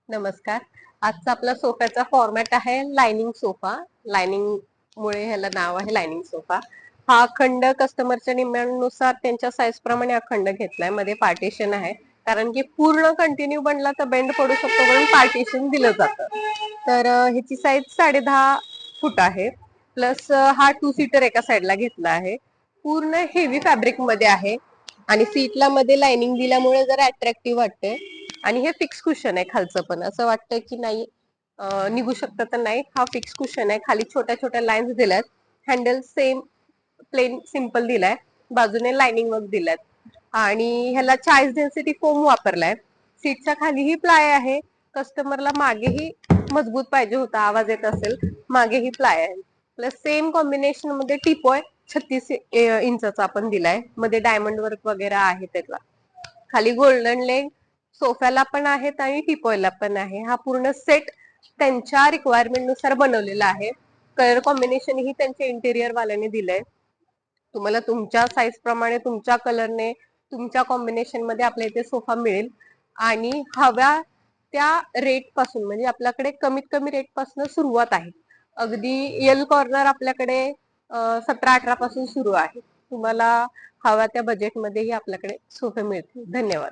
नमस्कार. आजचा आपला सोफ्याचा फॉर्मॅट आहे लायनिंग सोफा. लायनिंग मुळे ह्याला नाव आहे लायनिंग सोफा. हा अखंड कस्टमरच्या निम्यानुसार त्यांच्या साईज प्रमाणे अखंड घेतलाय. मध्ये पार्टिशन आहे कारण की पूर्ण कंटिन्यू बनला तर बेंड पडू शकतो म्हणून पार्टिशन दिलं जातं. तर ह्याची साईज 10.5 फूट आहे. प्लस हा 2 सीटर एका साईडला घेतला आहे. पूर्ण हेवी फॅब्रिक मध्ये आहे आणि सीटला मध्ये लाइनिंग दिल्यामुळे जरा अट्रॅक्टिव्ह वाटते. आणि हे फिक्स कुशन आहे खालचं पण असं वाटतं की नाही निघू शकतं तर नाही. हा फिक्स कुशन आहे. खाली छोट्या छोट्या लाईन्स दिल्यात. हँडल सेम प्लेन सिंपल दिलाय. बाजूने लाइनिंग वर्क दिल्यात आणि ह्याला 40 डेन्सिटी फोम वापरलाय. सीटच्या खालीही प्लाय आहे. कस्टमरला मागेही मजबूत पाहिजे होता, आवाज येत असेल, मागेही प्लाय आहे. प्लस सेम कॉम्बिनेशन मध्ये टिपॉय 36 इंचचा आपण दिलाय. मध्ये डायमंड वर्क वगैरे आहे त्याला. खाली गोल्डन लेग सोफ्याला पण आहेत आणि टिपॉयला पण आहे. हा पूर्ण सेट त्यांच्या रिक्वायरमेंट नुसार बनवलेला आहे. कलर कॉम्बिनेशन ही त्यांच्या इंटेरियर वाल्याने दिलंय. तुम्हाला तुमच्या साईज प्रमाणे तुमच्या कलरने तुमच्या कॉम्बिनेशन मध्ये आपल्या इथे सोफा मिळेल आणि हव्या त्या रेट पासून म्हणजे आपल्याकडे कमीत कमी रेट पासून सुरुवात आहे. अगदी एल कॉर्नर आपल्याकडे 17-18 पासून सुरू आहे. तुम्हाला हव्या त्या बजेटमध्येही आपल्याकडे सोफे मिळतील. धन्यवाद.